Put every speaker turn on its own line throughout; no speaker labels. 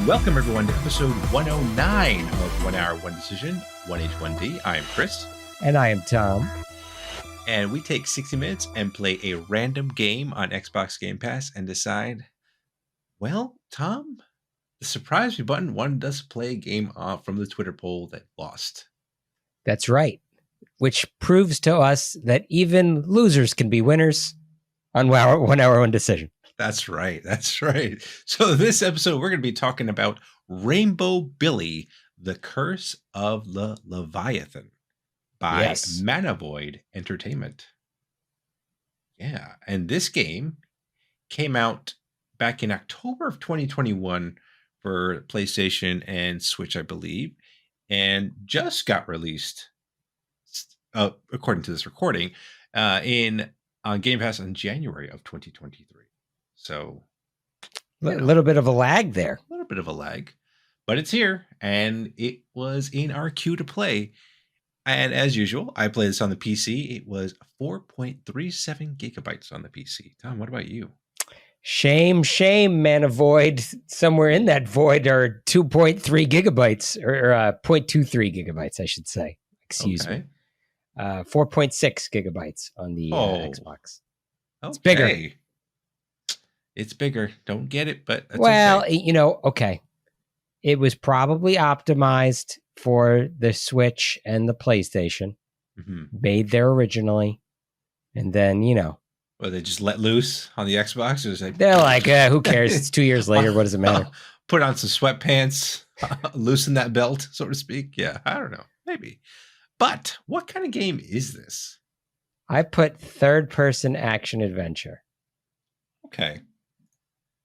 Welcome, everyone, to episode 109 of 1 Hour, 1 Decision, 1H1D. I'm Chris.
And I am Tom.
And we take 60 minutes and play a random game on Xbox Game Pass and decide, well, Tom, the surprise me button wanted us to play a game from the Twitter poll that lost.
That's right. Which proves to us that even losers can be winners on 1 Hour, 1 Decision.
That's right. That's right. So this episode, we're going to be talking about Rainbow Billy, The Curse of the Leviathan by ManaVoid Entertainment. Yeah. And this game came out back in October of 2021 for PlayStation and Switch, I believe, and just got released, according to this recording, on Game Pass in January of 2023. So
a little bit of a lag there.
A little bit of a lag, but it's here, and it was in our queue to play. And as usual, I played this on the PC. It was 4.37 gigabytes on the PC. Tom, what about you?
Shame, ManaVoid. Somewhere in that void are 2.3 gigabytes, or 0.23 gigabytes, I should say. Excuse me. 4.6 gigabytes on the Xbox. It's bigger.
It's bigger. Don't get it, but that's
okay. It was probably optimized for the Switch and the PlayStation. Mm-hmm. Made there originally. And then,
Well, they just let loose on the Xbox? It was like,
they're like, who cares? It's 2 years later. What does it matter?
Put on some sweatpants, loosen that belt, so to speak. Yeah, I don't know. Maybe. But what kind of game is this?
I put third-person action adventure.
Okay.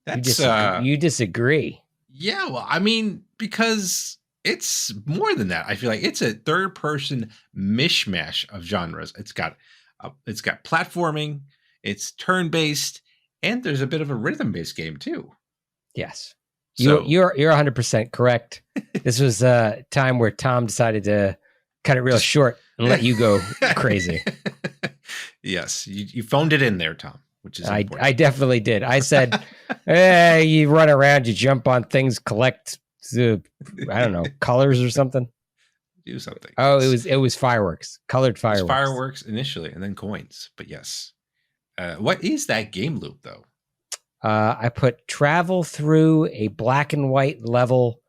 You disagree.
Yeah, well, I mean, because it's more than that. I feel like it's a third-person mishmash of genres. It's got platforming, it's turn-based, and there's a bit of a rhythm-based game too.
Yes, so, you're 100% correct. This was a time where Tom decided to cut it real short and let you go crazy.
Yes, you phoned it in there, Tom. Which is
I definitely did. I said, hey, you run around, you jump on things, collect colors or something.
Do something.
Oh, it was fireworks, colored fireworks.
Fireworks initially, and then coins. But yes, what is that game loop though?
I put travel through a black and white level,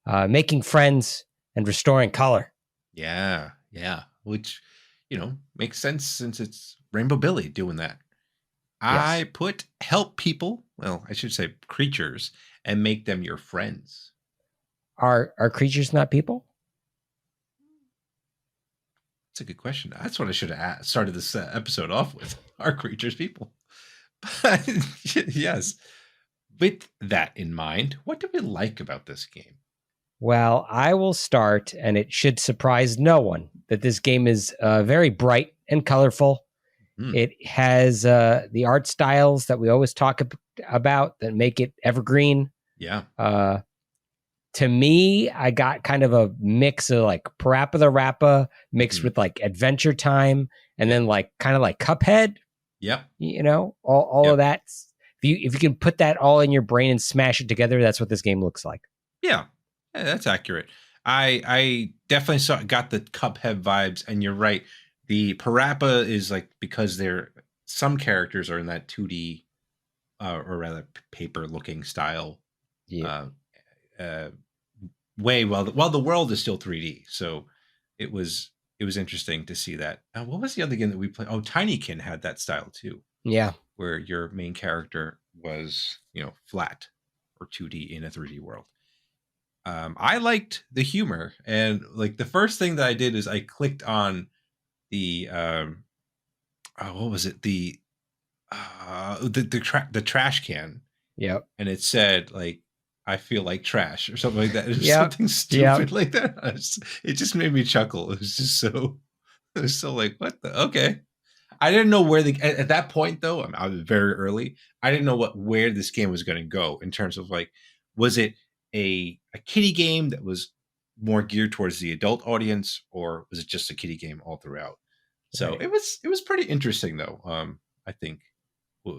making friends and restoring color.
Yeah, which makes sense since it's Rainbow Billy doing that. Yes. I put help people, well, I should say creatures, and make them your friends.
Are creatures not people?
That's a good question. That's what I should have started this episode off with. Are creatures people? But yes. With that in mind, what do we like about this game?
Well, I will start, and it should surprise no one that this game is very bright and colorful. It has the art styles that we always talk about that make it evergreen.
Yeah.
To me, I got kind of a mix of like Parappa the Rappa mixed with like Adventure Time, and then like kind of like Cuphead.
Yep.
All of that. If you can put that all in your brain and smash it together, that's what this game looks like.
Yeah, that's accurate. I definitely got the Cuphead vibes, and you're right. The Parappa is like, because some characters are in that 2D or rather paper looking style way, while the world is still 3D. So it was interesting to see that. What was the other game that we played? Oh, Tinykin had that style too.
Yeah,
where your main character was flat or 2D in a 3D world. I liked the humor, and like the first thing that I did is I clicked on the what was it, the trash can.
Yep.
And it said like, I feel like trash or something like that. It was something stupid like that. It just made me chuckle. It was so like, what the, okay. I didn't know where at that point though, I was very early. I didn't know where this game was going to go in terms of like, was it a kiddie game that was more geared towards the adult audience, or was it just a kiddie game all throughout? So right. It was pretty interesting though. I think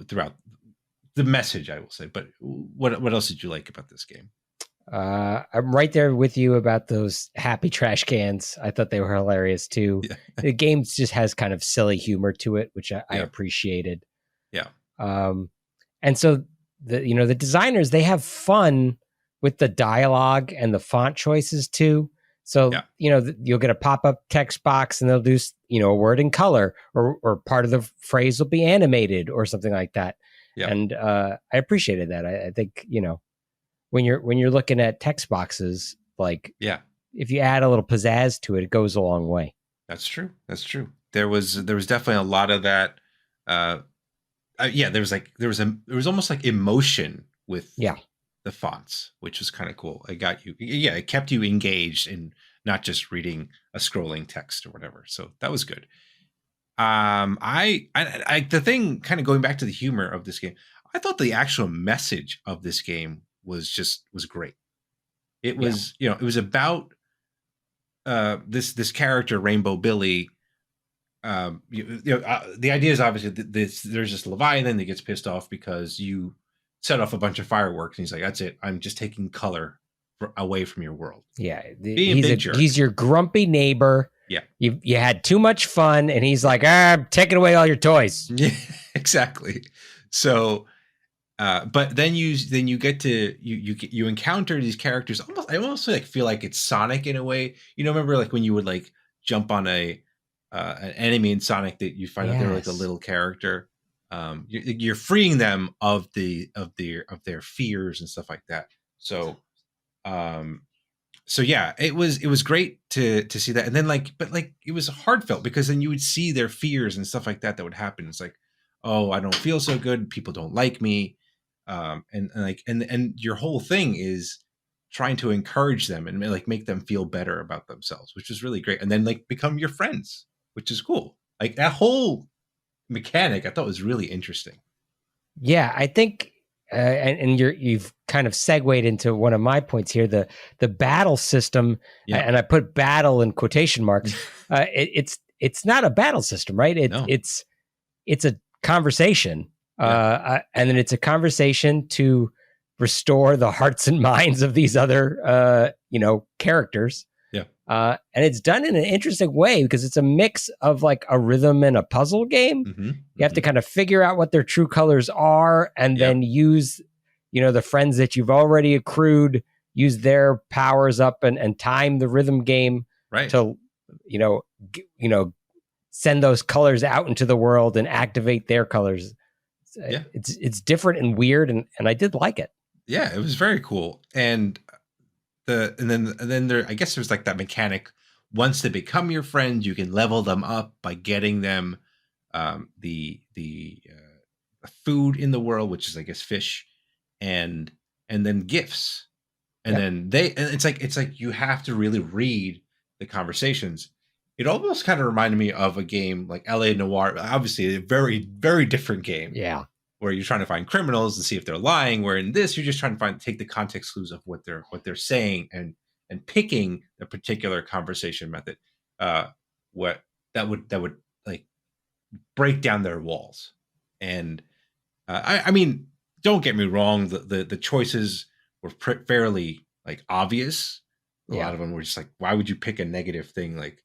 throughout the message, I will say. But what else did you like about this game?
I'm right there with you about those happy trash cans. I thought they were hilarious too.
Yeah.
The game just has kind of silly humor to it, which I appreciated.
Yeah.
And so the designers, they have fun with the dialogue and the font choices too. So, you'll get a pop-up text box and they'll do, a word in color or part of the phrase will be animated or something like that. Yeah. And I appreciated that. I think, when you're looking at text boxes, like, if you add a little pizzazz to it, it goes a long way.
That's true. There was definitely a lot of that. There was almost like emotion with the fonts, which was kind of cool. It got you, it kept you engaged and not just reading a scrolling text or whatever. So that was good. The thing, kind of going back to the humor of this game, I thought the actual message of this game was great. It was, it was about this character, Rainbow Billy. The idea is obviously there's this Leviathan that gets pissed off because you set off a bunch of fireworks, and he's like, "That's it. I'm just taking color away from your world."
Yeah, he's your grumpy neighbor.
Yeah,
you had too much fun, and he's like, "I'm taking away all your toys."
Yeah, exactly. So, but then you get to you encounter these characters. I almost like feel like it's Sonic in a way. Remember like when you would like jump on an enemy in Sonic that you find out they're like a little character. You're freeing them of their fears and stuff like that. So, it was great to see that. And then but it was heartfelt because then you would see their fears and stuff like that would happen. It's like, oh, I don't feel so good. People don't like me. And your whole thing is trying to encourage them and like make them feel better about themselves, which is really great. And then like become your friends, which is cool. Like that whole mechanic I thought was really interesting.
Yeah, I think and you've kind of segued into one of my points here, the battle system, and I put battle in quotation marks. It's not a battle system, right? It's a conversation. And then it's a conversation to restore the hearts and minds of these other characters. And it's done in an interesting way because it's a mix of like a rhythm and a puzzle game. Mm-hmm. You have to kind of figure out what their true colors are and then use, the friends that you've already accrued, use their powers up and time the rhythm game to, send those colors out into the world and activate their colors. It's different and weird. And I did like it.
Yeah, it was very cool. And then there, I guess there's like that mechanic. Once they become your friend, you can level them up by getting them the food in the world, which is I guess fish, and then gifts, and then it's like you have to really read the conversations. It almost kind of reminded me of a game like LA Noire, obviously a very, very different game.
Yeah.
Where you're trying to find criminals and see if they're lying. Where in this, you're just trying to take the context clues of what they're saying and picking a particular conversation method. What that would like break down their walls. And I mean, don't get me wrong. The choices were fairly like obvious. A lot of them were just like, why would you pick a negative thing? Like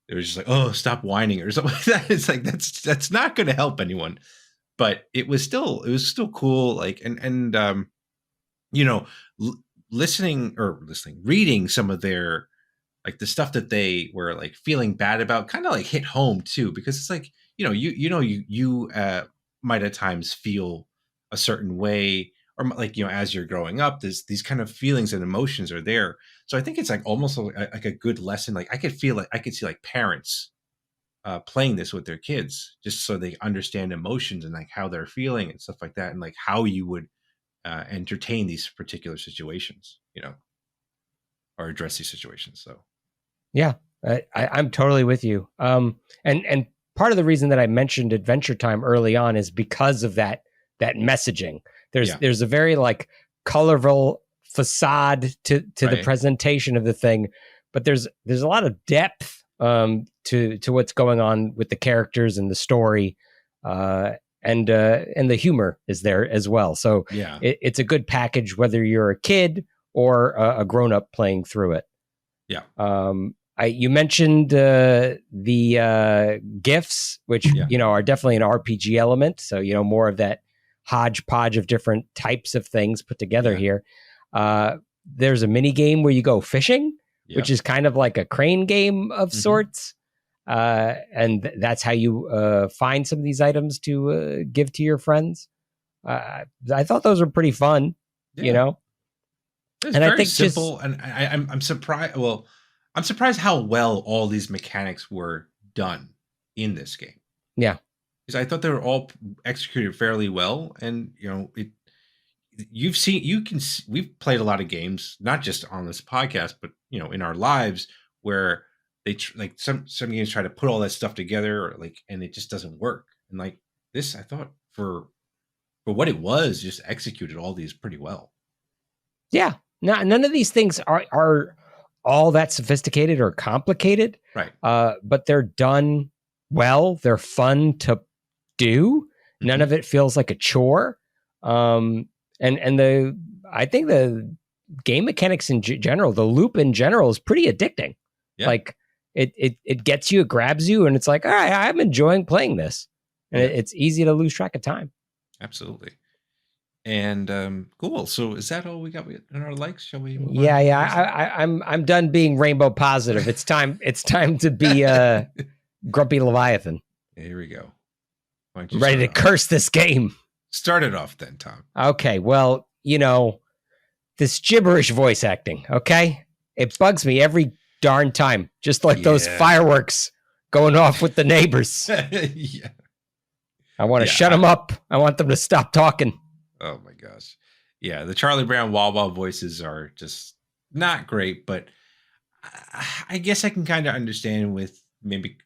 it was just like, oh, stop whining or something like that. It's like that's not going to help anyone. But it was still cool. Like, reading some of their, like the stuff that they were like feeling bad about kind of like hit home too, because it's like, you might at times feel a certain way or like, as you're growing up, these kind of feelings and emotions are there. So I think it's like almost like a good lesson. Like I could see like parents playing this with their kids just so they understand emotions and like how they're feeling and stuff like that. And like how you would entertain these particular situations, or address these situations. So.
Yeah, I'm totally with you. And part of the reason that I mentioned Adventure Time early on is because of that messaging. There's a very like colorful facade to the presentation of the thing, but there's a lot of depth to what's going on with the characters and the story, and the humor is there as well. So it's a good package whether you're a kid or a grown-up playing through it.
Yeah.
You mentioned the GIFs, which are definitely an RPG element. So more of that hodgepodge of different types of things put together here. There's a mini game where you go fishing, which is kind of like a crane game of sorts. And that's how you find some of these items to give to your friends. I thought those were pretty fun,
It's very simple, and I'm surprised. Well, I'm surprised how well all these mechanics were done in this game.
Yeah,
because I thought they were all executed fairly well, and we've played a lot of games, not just on this podcast, but in our lives, where they some games try to put all that stuff together, and it just doesn't work. And like this, I thought for what it was, just executed all these pretty well.
Yeah. None of these things are all that sophisticated or complicated.
Right.
But they're done well. They're fun to do. None of it feels like a chore. And I think the game mechanics in general, the loop in general, is pretty addicting. Yeah. Like it gets you, it grabs you, and it's like, all right, I'm enjoying playing this. And it's easy to lose track of time.
Absolutely. And cool. So is that all we got in our likes? Shall we?
I'm done being rainbow positive. It's time. It's time to be grumpy Leviathan.
Here we go.
Ready to curse this game.
Start it off then, Tom.
Okay. Well, this gibberish voice acting. Okay, it bugs me every darn time. Just like those fireworks going off with the neighbors.
Yeah.
I want to shut them up. I want them to stop talking.
Oh my gosh. Yeah, the Charlie Brown Wawa voices are just not great, but I guess I can kind of understand with maybe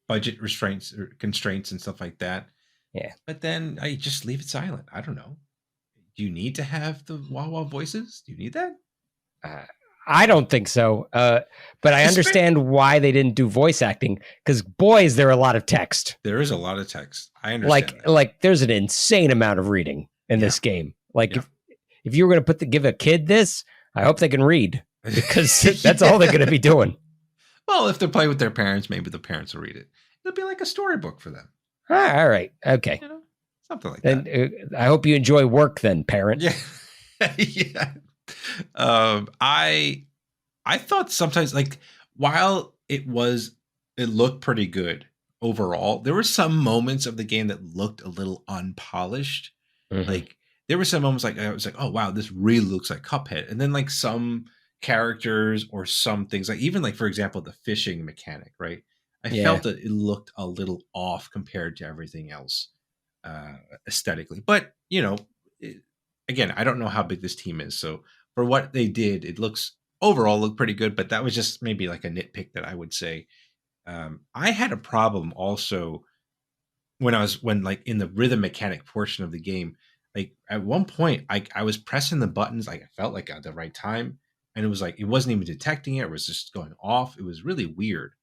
budget restraints or constraints and stuff like that.
Yeah.
But then I just leave it silent. I don't know. Do you need to have the Wawa voices? Do you need that?
I don't think so. But I understand why they didn't do voice acting, because boy, is there a lot of text.
There is a lot of text. I understand.
Like there's an insane amount of reading in this game. Like if you were going to give a kid this, I hope they can read, because that's all they're going to be doing.
Well, if they're playing with their parents, maybe the parents will read it. It'll be like a storybook for them.
All right. Okay.
Something like that.
And I hope you enjoy work then, parent.
Yeah. Yeah. I thought sometimes, like, while it looked pretty good overall, there were some moments of the game that looked a little unpolished. Like there were some moments I was like, oh wow, this really looks like Cuphead. And then like some characters or some things, like even like, for example, the fishing mechanic, right? I felt that it looked a little off compared to everything else aesthetically. But again, I don't know how big this team is, so for what they did, it overall looked pretty good. But that was just maybe like a nitpick that I would say. I had a problem also when like in the rhythm mechanic portion of the game. Like at one point, I was pressing the buttons, like I felt like at the right time, and it was like it wasn't even detecting it; it was just going off. It was really weird.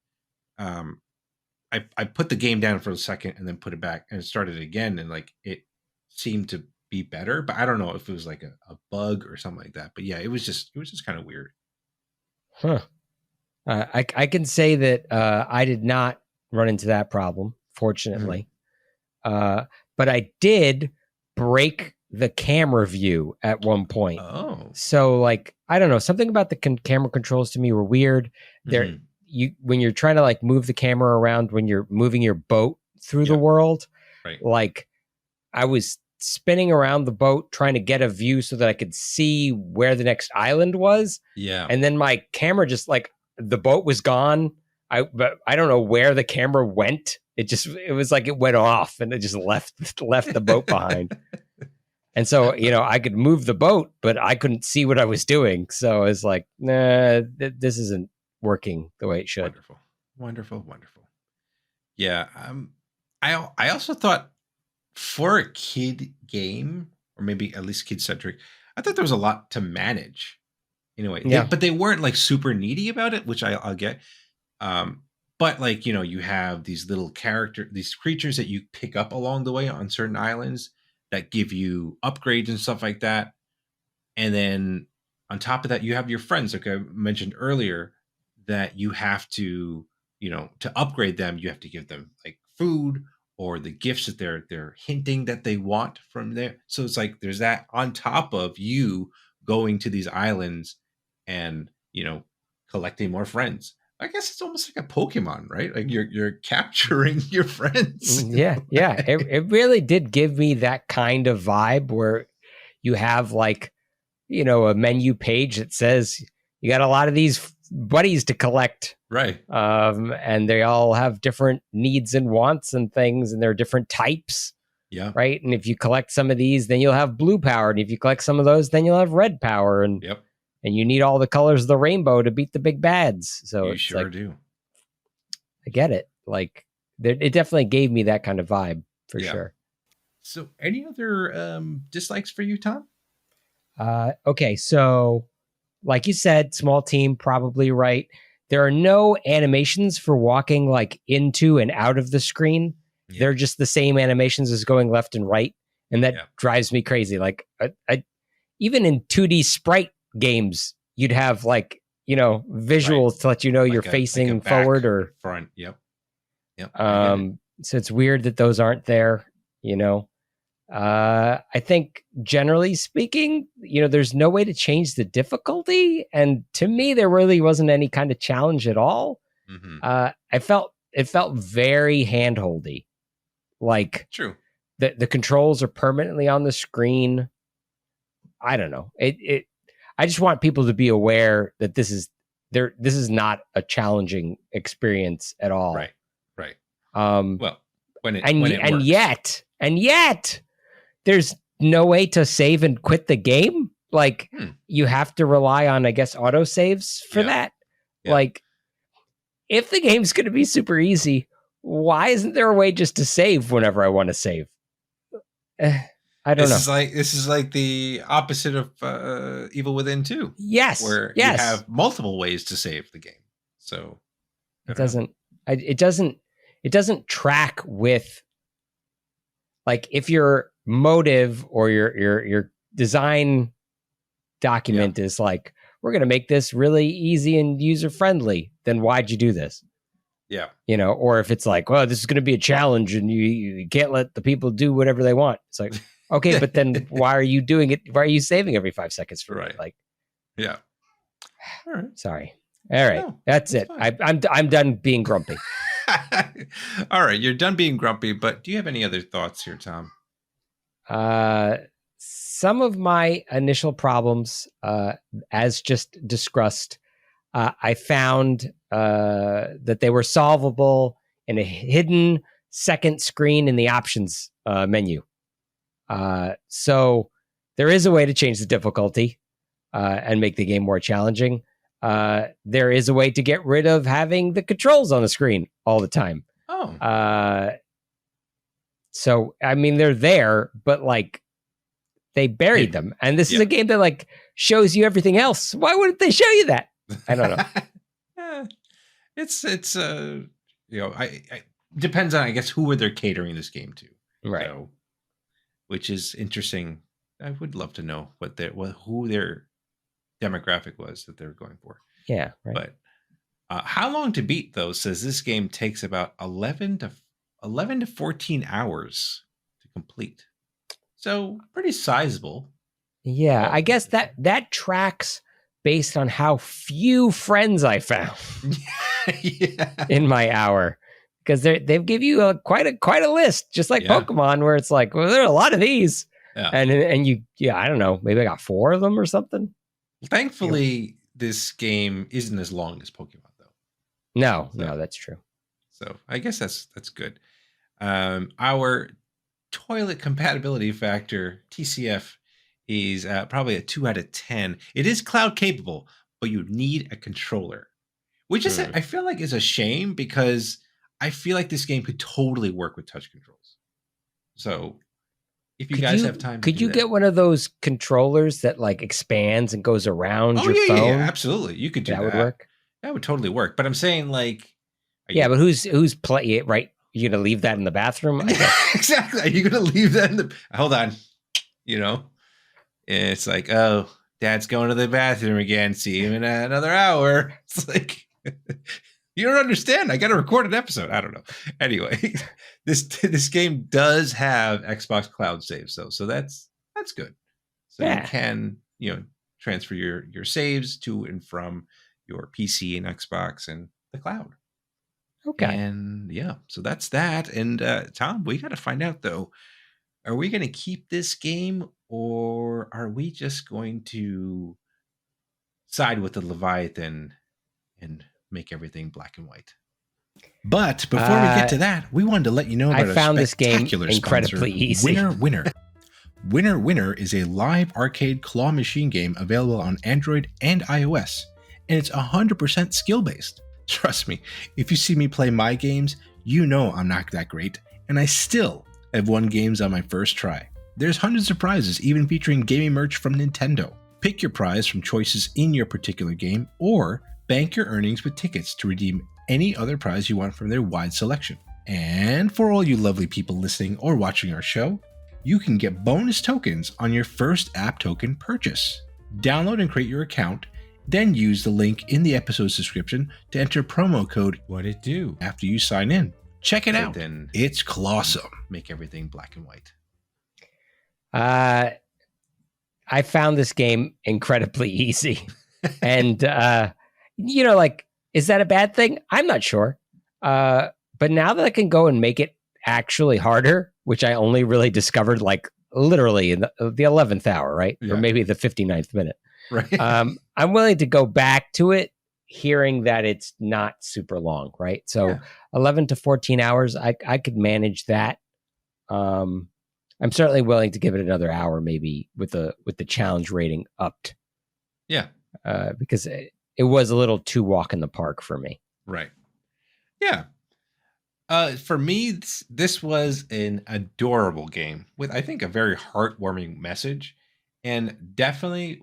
I put the game down for a second and then put it back and started again, and like it seemed to be better, but I don't know if it was like a bug or something like that. But yeah, it was just kind of weird.
Huh. I can say that I did not run into that problem, fortunately. But I did break the camera view at one point.
Oh.
So like, I don't know, something about the camera controls to me were weird. When you're trying to like move the camera around, when you're moving your boat through the world,
right.
Like I was spinning around the boat trying to get a view so that I could see where the next island was.
Yeah.
And then my camera just like, the boat was gone. But I don't know where the camera went. It was like it went off and it just left the boat behind. And so, I could move the boat, but I couldn't see what I was doing. So I was like, nah, this isn't working the way it should.
Wonderful. Yeah. I also thought for a kid game, or maybe at least kid centric, I thought there was a lot to manage in a way.
Yeah.
But they weren't like super needy about it, which I'll get. But like, you have these little these creatures that you pick up along the way on certain islands that give you upgrades and stuff like that. And then on top of that, you have your friends, like I mentioned earlier, that you have to, to upgrade them, you have to give them like food or the gifts that they're hinting that they want from there. So it's like there's that on top of you going to these islands and collecting more friends. I guess it's almost like a Pokemon, right? Like you're capturing your friends.
Yeah. It really did give me that kind of vibe where you have like, a menu page that says you got a lot of these buddies to collect.
Right.
And they all have different needs and wants and things, and they're different types.
Yeah.
Right. And if you collect some of these, then you'll have blue power. And if you collect some of those, then you'll have red power. And and you need all the colors of the rainbow to beat the big bads. So
you sure do.
I get it. Like it definitely gave me that kind of vibe for sure.
So any other dislikes for you, Tom?
Okay. So like you said, small team, probably right. There are no animations for walking like into and out of the screen. Yeah. They're just the same animations as going left and right. And that drives me crazy. Like I even in 2D sprite games, you'd have like, visuals to let you know like you're facing forward or
front. Yep.
So it's weird that those aren't there, I think generally speaking, there's no way to change the difficulty. And to me, there really wasn't any kind of challenge at all. Mm-hmm. It felt very handholdy. Like
true.
The controls are permanently on the screen. I don't know. I just want people to be aware that this is not a challenging experience at all.
Right. Well,
and yet there's no way to save and quit the game. Like you have to rely on, I guess, autosaves for that. Yeah. Like if the game's going to be super easy, why isn't there a way just to save whenever I want to save? I don't know.
This is like the opposite of Evil Within 2.
Yes.
Where you have multiple ways to save the game. So
it doesn't track with, like, if your motive or your design document is like, we're going to make this really easy and user friendly, then why'd you do this?
Yeah.
Or if it's like, well, this is going to be a challenge and you can't let the people do whatever they want. It's like, okay, but then why are you doing it? Why are you saving every 5 seconds for me? Like,
yeah. All right.
Sorry. All right. No, that's it. I'm done being grumpy.
All right. You're done being grumpy, but do you have any other thoughts here, Tom?
Some of my initial problems, as just discussed, I found that they were solvable in a hidden second screen in the options menu. So there is a way to change the difficulty and make the game more challenging. There is a way to get rid of having the controls on the screen all the time.
Oh.
So, I mean, they're there, but like they buried them. And this is a game that like shows you everything else. Why wouldn't they show you that? I don't know.
It's I depends on, I guess, who they're catering this game to.
Right.
So, which is interesting. I would love to know who their demographic was that they're going for.
Yeah. Right.
But how long to beat, though, says this game takes about 11 to 14 hours to complete. So pretty sizable.
Yeah, I guess that tracks based on how few friends I found in my hour, because they've give you quite a list, just like Pokemon, where it's like, well, there are a lot of these, and you, I don't know, maybe I got 4 of them or something.
Thankfully, this game isn't as long as Pokemon, though.
No, that's true.
So I guess that's good. Our toilet compatibility factor, TCF, is probably a 2 out of 10. It is cloud capable, but you need a controller, which is I feel like is a shame, because I feel like this game could totally work with touch controls. So if you guys have time,
could you get one of those controllers that like expands and goes around your phone?
Yeah, absolutely. You could do that.
That would work.
That would totally work. But I'm saying, like,
but who's play it, right? You gonna leave that in the bathroom?
Exactly. Are you gonna leave that in the? Hold on. It's like, oh, Dad's going to the bathroom again. See him in another hour. It's like, you don't understand. I got to record an episode. I don't know. Anyway, this game does have Xbox Cloud saves though, so that's good. So you can transfer your saves to and from your PC and Xbox and the cloud.
Okay.
And so that's that. And Tom, we got to find out though. Are we going to keep this game, or are we just going to side with the Leviathan and make everything black and white? But before we get to that, we wanted to let you know about
I found this game incredibly easy.
Winner Winner is a live arcade claw machine game available on Android and iOS, and it's 100% skill-based. Trust me, if you see me play my games, you know I'm not that great, and I still have won games on my first try. There's hundreds of prizes, even featuring gaming merch from Nintendo. Pick your prize from choices in your particular game, or bank your earnings with tickets to redeem any other prize you want from their wide selection. And for all you lovely people listening or watching our show, you can get bonus tokens on your first app token purchase. Download and create your account, then use the link in the episode's description to enter promo code WHATITDO after you sign in. Check it out. Then it's clawsome. Make everything black and white.
I found this game incredibly easy. And, is that a bad thing? I'm not sure. But now that I can go and make it actually harder, which I only really discovered literally in the 11th hour, right? Yeah. Or maybe the 59th minute.
Right.
I'm willing to go back to it, hearing that it's not super long, right? So 11 to 14 hours, I could manage that. I'm certainly willing to give it another hour, maybe with the challenge rating upped.
Yeah.
Because it was a little too walk in the park for me.
Right. Yeah. For me, this was an adorable game with, I think, a very heartwarming message, and definitely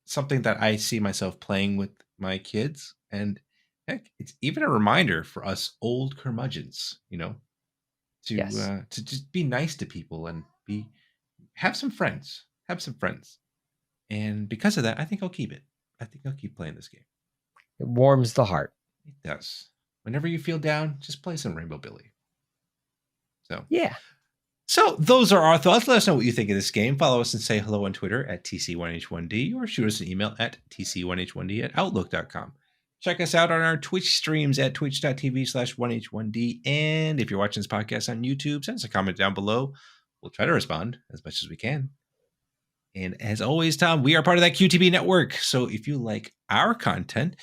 something that I see myself playing with my kids. And heck, it's even a reminder for us old curmudgeons, to just be nice to people and have some friends. And because of that, I think I'll keep it. I think I'll keep playing this game.
It warms the heart.
It does. Whenever you feel down, just play some Rainbow Billy. So those are our thoughts. Let us know what you think of this game. Follow us and say hello on Twitter at TC1H1D, or shoot us an email at TC1H1D@outlook.com. Check us out on our Twitch streams at twitch.tv/1H1D. And if you're watching this podcast on YouTube, send us a comment down below. We'll try to respond as much as we can. And as always, Tom, we are part of that QTB network. So if you like our content,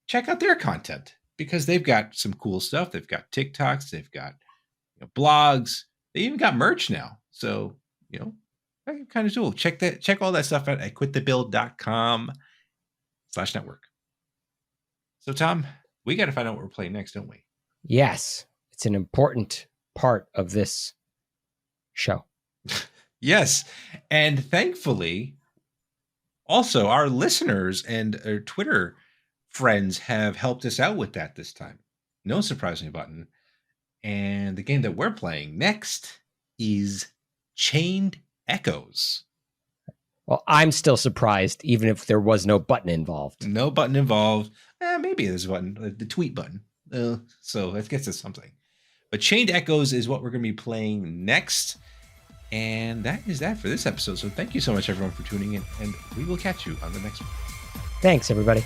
check out their content, because they've got some cool stuff. They've got TikToks, they've got blogs, they even got merch now. So, kind of cool. Check all that stuff out at quitthebuild.com/network. So, Tom, we got to find out what we're playing next, don't we?
Yes. It's an important part of this show.
Yes. And thankfully, also our listeners and our Twitter friends have helped us out with that this time. No surprising button. And the game that we're playing next is Chained Echoes.
Well, I'm still surprised, even if there was no button involved.
No button involved. Maybe there's a button, the tweet button. So that gets us something. But Chained Echoes is what we're going to be playing next. And that is that for this episode. So thank you so much, everyone, for tuning in. And we will catch you on the next one.
Thanks, everybody.